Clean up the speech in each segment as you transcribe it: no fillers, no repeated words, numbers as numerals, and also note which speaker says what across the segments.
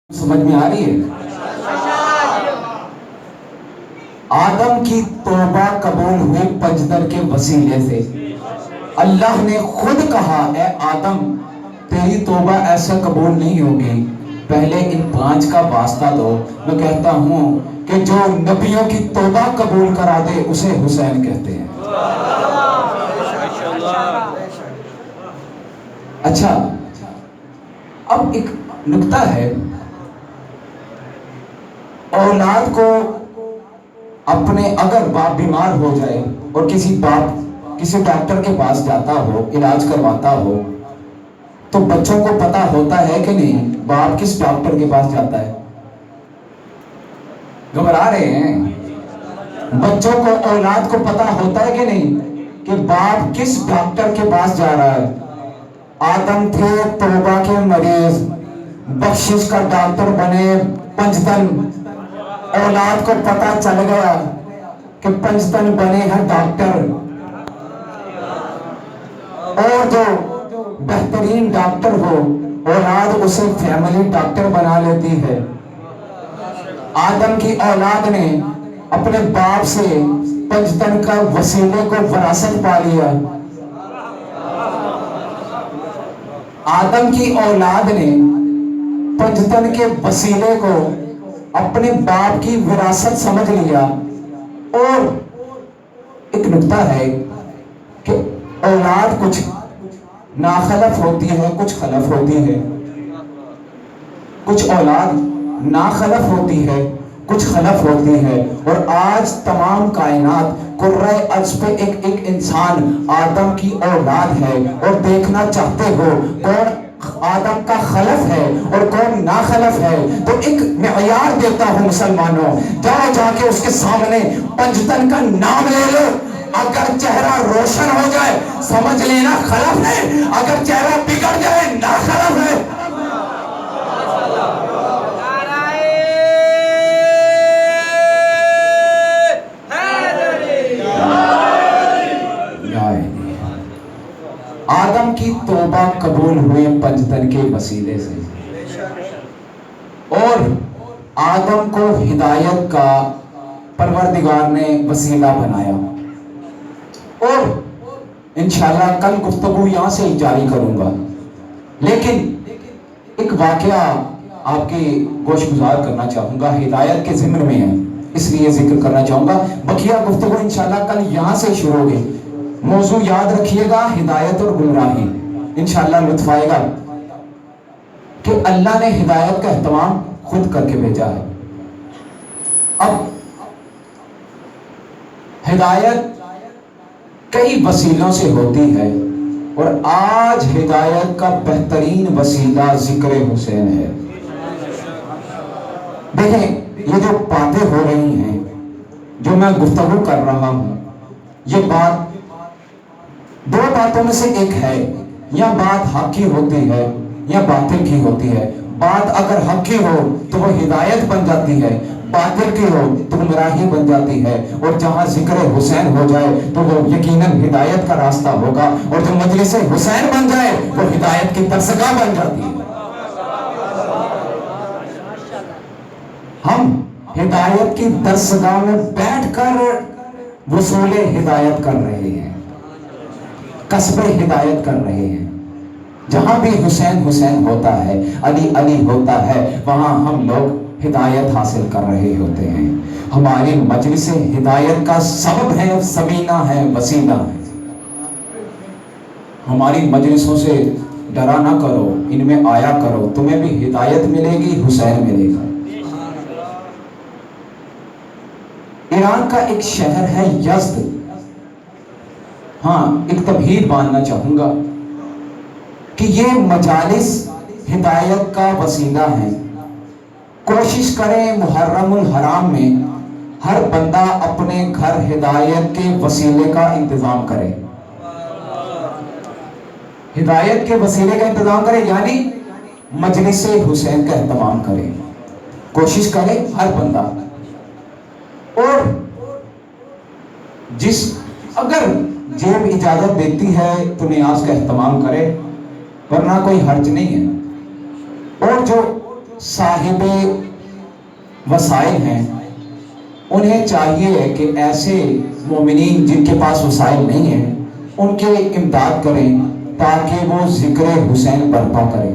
Speaker 1: سمجھ میں آ رہی ہے؟ آدم کی توبہ قبول ہوئی پجدر کے وسیلے سے۔ اللہ نے خود کہا اے آدم تیری توبہ ایسے قبول نہیں ہوگی، پہلے ان 5 کا واسطہ دو۔ میں کہتا ہوں کہ جو نبیوں کی توبہ قبول کرا دے اسے حسین کہتے ہیں۔ اچھا، اب ایک نکتہ ہے، اولاد کو اپنے اگر باپ بیمار ہو جائے اور کسی ڈاکٹر کے پاس جاتا ہو، علاج کرواتا ہو، تو بچوں کو پتا ہوتا ہے کہ نہیں باپ کس ڈاکٹر کے پاس جاتا ہے؟ گھبرا رہے ہیں؟ بچوں کو اولاد کو پتا ہوتا ہے کہ نہیں کہ باپ کس ڈاکٹر کے پاس جا رہا ہے؟ آدم تھے توبہ کے مریض، بخشش کا ڈاکٹر بنے پنجتن۔ اولاد کو پتا چل گیا کہ پنجتن بنے ہیں ڈاکٹر، اور جو بہترین ڈاکٹر ہو اولاد اسے فیملی ڈاکٹر بنا لیتی ہے۔ آدم کی اولاد نے اپنے باپ سے پنجتن کا وسیلے کو وراثت پا لیا۔ آدم کی اولاد نے پنجتن کے وسیلے کو اپنے باپ کی وراثت سمجھ لیا۔ اور ایک نکتہ ہے کہ اولاد کچھ ناخلف ہوتی ہے، کچھ خلف ہوتی ہے۔ کچھ اولاد ناخلف ہوتی ہے، کچھ خلف ہوتی ہے، اور آج تمام کائنات قرۂ ارض پہ ایک انسان آدم کی اولاد ہے، اور دیکھنا چاہتے ہو کون آدم کا خلف ہے اور کون ناخلف ہے، تو ایک معیار دیتا ہوں مسلمانوں، جاؤ جا کے اس کے سامنے پنجتن کا نام لے لو۔ اگر چہرہ روشن ہو جائے سمجھ لینا خلف ہے، اگر چہرہ بگڑ جائے ناخلف ہے۔ آدم کی توبہ قبول ہوئی پنجتن کے وسیلے سے، اور آدم کو ہدایت کا پروردگار نے وسیلہ بنایا۔ اور انشاءاللہ کل گفتگو یہاں سے جاری کروں گا، لیکن ایک واقعہ آپ کی گوش گزار کرنا چاہوں گا، ہدایت کے ضمن میں ہے اس لیے ذکر کرنا چاہوں گا۔ بقیہ گفتگو انشاءاللہ کل یہاں سے شروع ہوگی۔ موضوع یاد رکھیے گا، ہدایت اور گمراہی۔ انشاءاللہ لطف آئے گا کہ اللہ نے ہدایت کا اہتمام خود کر کے بھیجا ہے۔ اب ہدایت کئی وسیلوں سے ہوتی ہے، اور آج ہدایت کا بہترین وسیلہ ذکر حسین ہے۔ دیکھیں یہ جو باتیں ہو رہی ہیں، جو میں گفتگو کر رہا ہوں، یہ بات دو باتوں میں سے ایک ہے، یا بات حق کی ہوتی ہے یا باطل کی ہوتی ہے۔ بات اگر حق کی ہو تو وہ ہدایت بن جاتی ہے، باطل کی ہو تو گمراہی بن جاتی ہے، اور جہاں ذکر حسین ہو جائے تو وہ یقیناً ہدایت کا راستہ ہوگا، اور جو مجلس حسین بن جائے وہ ہدایت کی درسگاہ بن جاتی ہے۔ ہم ہدایت کی درسگاہ میں بیٹھ کر وصول ہدایت کر رہے ہیں، کسب ہدایت کر رہے ہیں۔ جہاں بھی حسین حسین ہوتا ہے، علی علی ہوتا ہے، وہاں ہم لوگ ہدایت حاصل کر رہے ہوتے ہیں۔ ہماری مجلس ہدایت کا سبب ہے، زمینہ ہے، وسیلہ ہے۔ ہماری مجلسوں سے ڈرا نہ کرو، ان میں آیا کرو، تمہیں بھی ہدایت ملے گی، حسین ملے گا۔ ایران کا ایک شہر ہے یزد۔ ہاں، ایک تمہید باندھنا چاہوں گا کہ یہ مجالس ہدایت کا وسیلہ ہے۔ کوشش کریں محرم الحرام میں ہر بندہ اپنے گھر ہدایت کے وسیلے کا انتظام کرے۔ ہدایت کے وسیلے کا انتظام کرے یعنی مجلس حسین کا اہتمام کرے، کوشش کرے ہر بندہ۔ اور اگر جیب اجازت دیتی ہے تو نیاز کا اہتمام کرے، ورنہ کوئی حرج نہیں ہے۔ اور جو صاحب وسائل ہیں انہیں چاہیے کہ ایسے مومنین جن کے پاس وسائل نہیں ہیں ان کے امداد کریں تاکہ وہ ذکر حسین برپا کریں،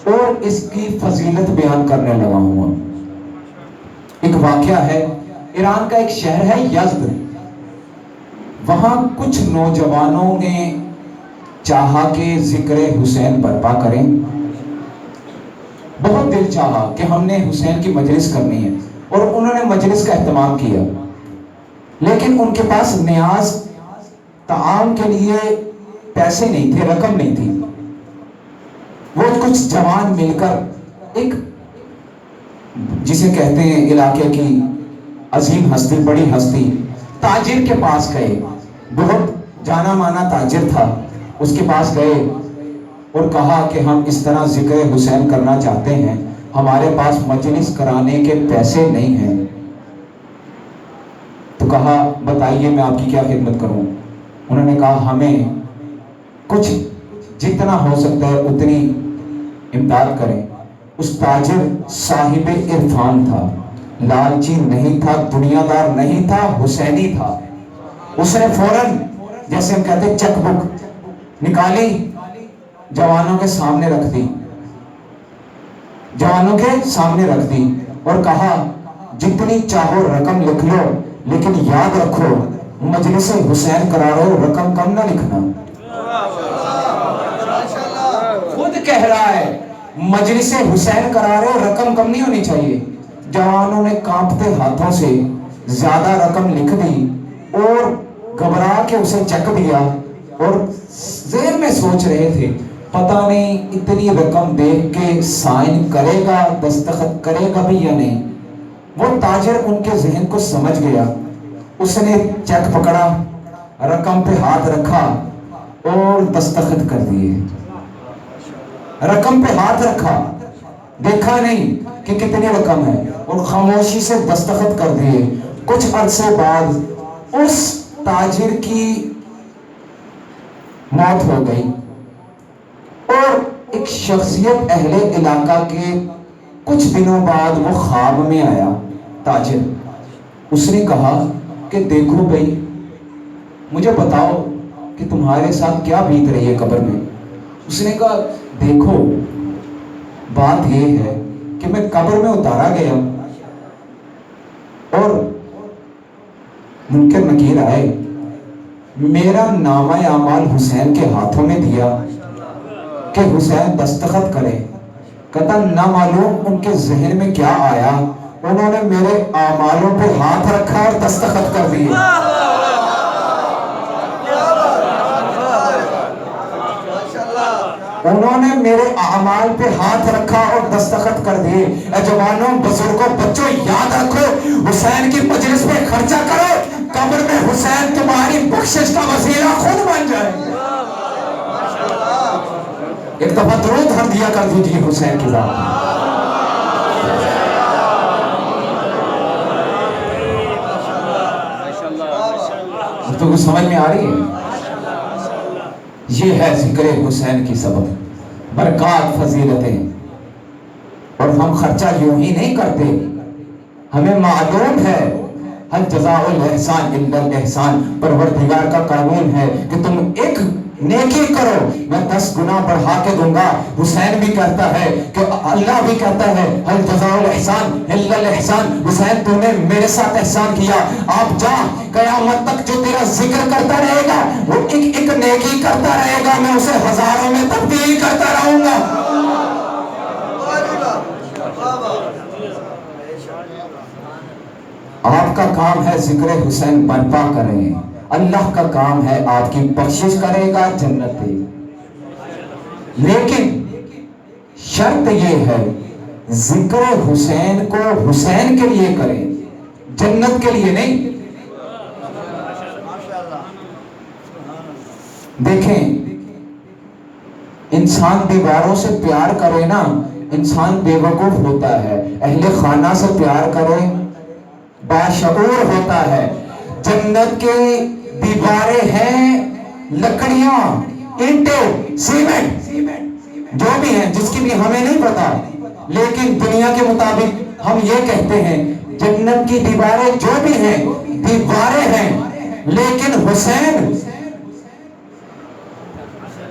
Speaker 1: اور اس کی فضیلت بیان کرنے لگا ہوں۔ ایک واقعہ ہے، ایران کا ایک شہر ہے یزد، وہاں کچھ نوجوانوں نے چاہا کہ ذکر حسین برپا کریں، بہت دل چاہا کہ ہم نے حسین کی مجلس کرنی ہے، اور انہوں نے مجلس کا اہتمام کیا، لیکن ان کے پاس نیاز طعام کے لیے پیسے نہیں تھے، رقم نہیں تھی۔ وہ کچھ جوان مل کر ایک جسے کہتے ہیں علاقے کی عظیم ہستی، بڑی ہستی، تاجر کے پاس گئے، بہت جانا مانا تاجر تھا، اس کے پاس گئے اور کہا کہ ہم اس طرح ذکر حسین کرنا چاہتے ہیں، ہمارے پاس مجلس کرانے کے پیسے نہیں ہیں۔ تو کہا بتائیے میں آپ کی کیا خدمت کروں؟ انہوں نے کہا ہمیں کچھ جتنا ہو سکتا ہے اتنی امداد کریں۔ اس تاجر صاحب عرفان تھا، لالچی نہیں تھا، دنیا دار نہیں تھا، حسینی تھا۔ اس نے فوراً جیسے ہم کہتے ہیں چیک بک نکالی، جوانوں کے سامنے رکھ دی، جوانوں کے سامنے رکھ دی اور کہا جتنی چاہو رقم لکھ لو، لیکن یاد رکھو مجلس حسین کرا رہے ہو، رقم کم نہ لکھنا۔ خود کہہ رہا ہے مجلس حسین کرا رہے ہو، رقم کم نہیں ہونی چاہیے۔ جوانوں نے کانپتے ہاتھوں سے زیادہ رقم لکھ دی اور گھبرا کے اسے چیک دیا، اور ذہن میں سوچ رہے تھے پتہ نہیں اتنی رقم دیکھ کے سائن کرے گا، دستخط کرے گا بھی یا نہیں۔ وہ تاجر ان کے ذہن کو سمجھ گیا، اس نے چیک پکڑا، رقم پہ ہاتھ رکھا اور دستخط کر دیے۔ رقم پہ ہاتھ رکھا، دیکھا نہیں کہ کتنی رقم ہے، اور خاموشی سے دستخط کر دیے۔ کچھ عرصے بعد اس تاجر کی موت ہو گئی، اور ایک شخصیت اہل علاقہ کے کچھ دنوں بعد وہ خواب میں آیا تاجر۔ اس نے کہا کہ دیکھو بھائی مجھے بتاؤ کہ تمہارے ساتھ کیا بیت رہی ہے قبر میں۔ اس نے کہا دیکھو بات یہ ہے کہ میں قبر میں اتارا گیا اور منکر نکیر آئے، میرا نامہ اعمال حسین کے ہاتھوں میں دیا کہ حسین دستخط کرے، کہتا نہ معلوم ان کے ذہن میں کیا آیا، انہوں نے میرے اعمالوں پہ ہاتھ رکھا اور دستخط کر دیے۔ انہوں نے میرے اعمال پہ ہاتھ رکھا اور دستخط کر دیے۔ اے جوانوں، بزرگوں، بچوں، یاد رکھو حسین کی مجلس پہ خرچہ کرو، قبر میں حسین تمہاری بخشش کا وسیلہ خود بن جائے۔ ایک دفعہ درود ہم دیا کر دیجیے حسین کی ذات۔ تو کچھ سمجھ میں آ رہی ہے؟ یہ ہے ذکر حسین کی سبب، برکات، فضیلتیں۔ اور ہم خرچہ یوں ہی نہیں کرتے، ہمیں معلوم ہے ہل جزاء الاحسان الا الاحسان، پروردگار کا قانون ہے کہ تم ایک نیکی کرو میں 10 گنا بڑھا کے دوں گا۔ حسین بھی کہتا ہے کہ اللہ بھی کہتا ہے ہل جزاء الاحسان الا الاحسان، حسین تم نے میرے ساتھ احسان کیا، آپ جا قیامت تک جو تیرا ذکر کرتا رہے گا وہ ایک ایک نیکی کرتا رہے گا، میں اسے ہزاروں میں تبدیل کرتا رہوں گا۔ آپ کا کام ہے ذکر حسین برپا کریں، اللہ کا کام ہے آپ کی بخشش کرے گا، جنت دے گا۔ لیکن شرط یہ ہے ذکر حسین کو حسین کے لیے کریں، جنت کے لیے نہیں۔ دیکھیں انسان دیواروں سے پیار کرے نا، انسان بے وقوف ہوتا ہے، اہل خانہ سے پیار کرے باشعور ہوتا ہے۔ جنت کی دیواریں ہیں لکڑیاں، اینٹیں، سیمنٹ، جو بھی ہیں جس کی بھی ہمیں نہیں پتا، لیکن دنیا کے مطابق ہم یہ کہتے ہیں جنت کی دیواریں جو بھی ہیں دیواریں ہیں، لیکن حسین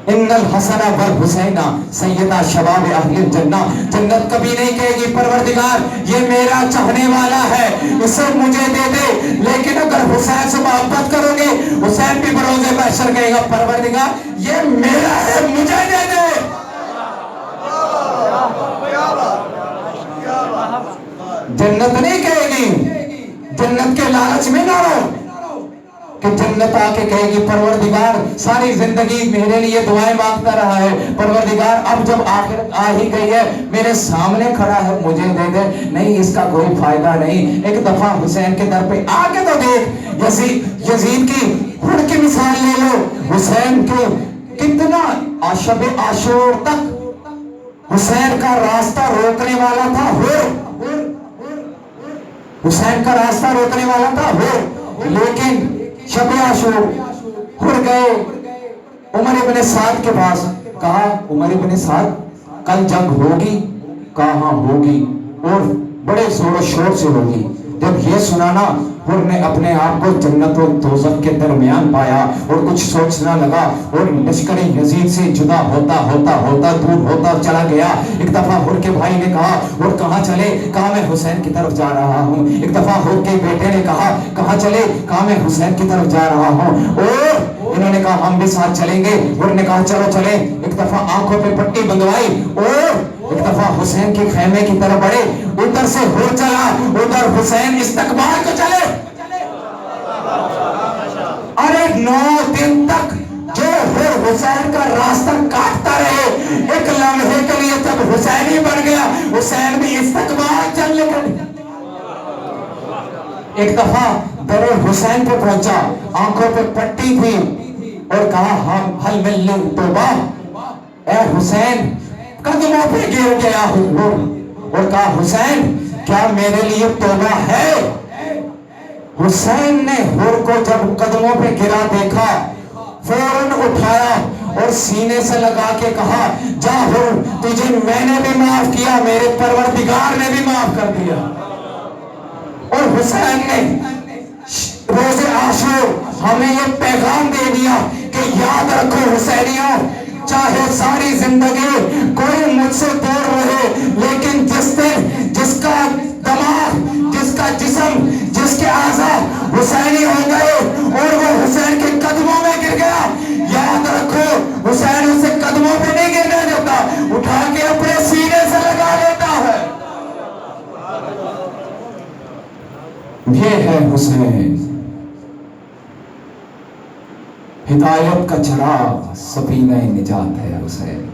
Speaker 1: ان الحسن والحسین سیدہ شباب اہل الجنہ، جنت کبھی نہیں کہے گی پروردگار یہ میرا چاہنے والا ہے اسے مجھے دے دے، لیکن اگر حسین سے محبت کرو گے حسین بھی بروز محشر کہے گا پروردگار یہ میرا ہے مجھے دے دے۔ جنت نہیں کہے گی، جنت کے لالچ میں نہ رہو کہ جنت آ کے کہے گی پروردگار ساری زندگی میرے لیے دعائیں مانگتا رہا ہے، پروردگار اب جب آخرت آ ہی گئی ہے میرے سامنے کھڑا ہے مجھے دے دے۔ نہیں، اس کا کوئی فائدہ نہیں۔ ایک دفعہ حسین کے در پہ آ کے تو دیکھ، یزید کی ہڑ کی مثال لے لو، حسین کے کتنا شب عاشور تک حسین کا راستہ روکنے والا تھا حسین کا راستہ روکنے والا تھا لیکن شب عاشور ہڑ گئے عمر ابن سعد کے پاس، کہا عمر ابن سعد کل جنگ ہوگی؟ کہا ہاں ہوگی اور بڑے زور و شور سے ہوگی۔ جب یہ سنانا ہر نے اپنے آپ کو جنت و دوزخ کے درمیان پایا اور کچھ سوچنا لگا اور لشکر یزید سے جدا ہوتا ہوتا ہوتا دور ہوتا چلا گیا۔ ایک دفعہ ہر کے بھائی نے کہا اور کہاں چلے؟ کہا میں حسین کی طرف جا رہا ہوں۔ ایک دفعہ ہر کے بیٹے نے کہا کہاں چلے؟ کہا میں حسین کی طرف جا رہا ہوں۔ اور انہوں نے کہا ہم بھی ساتھ چلیں گے۔ ہر نے کہا چلو چلیں۔ ایک دفعہ آنکھوں پہ پٹی بندھوائی اور ایک دفعہ حسین کے خیمے کی طرف بڑھے، ادھر سے ہر چلا ادھر حسین استقبال کو چلے۔ ارے 9 دن تک جو ہر حسین کا راستہ کاٹتا رہے، ایک لمحے کے لیے جب حسین ہی بن گیا حسین بھی استقبال چل نکل۔ ایک دفعہ در حسین پہ پہنچا، آنکھوں پہ پٹی تھی اور کہا ہم حل ملنے توبہ، اے حسین قدموں پہ گر گیا اور کہا حسین کیا میرے لیے توبہ ہے؟ حسین نے ہر کو جب قدموں پہ گرا دیکھا فوراً اٹھایا اور سینے سے لگا کے کہا جا ہر تجھے میں نے بھی معاف کیا، میرے پروردگار نے بھی معاف کر دیا۔ اور حسین نے روز عاشور ہمیں یہ پیغام دے دیا کہ یاد رکھو حسینیوں، چاہے ساری زندگی کوئی مجھ سے دور رہے لیکن جس کا دماغ، جس کا جسم، جس کے اعضاء حسینی ہو گئے اور وہ حسین کے قدموں میں گر گیا، یاد رکھو حسین اسے قدموں پہ نہیں گرنے دیتا، اٹھا کے اپنے سینے سے لگا لیتا ہے۔ یہ ہے حسین، ہدایت کا چراغ، سفینہ نجات ہے حسین۔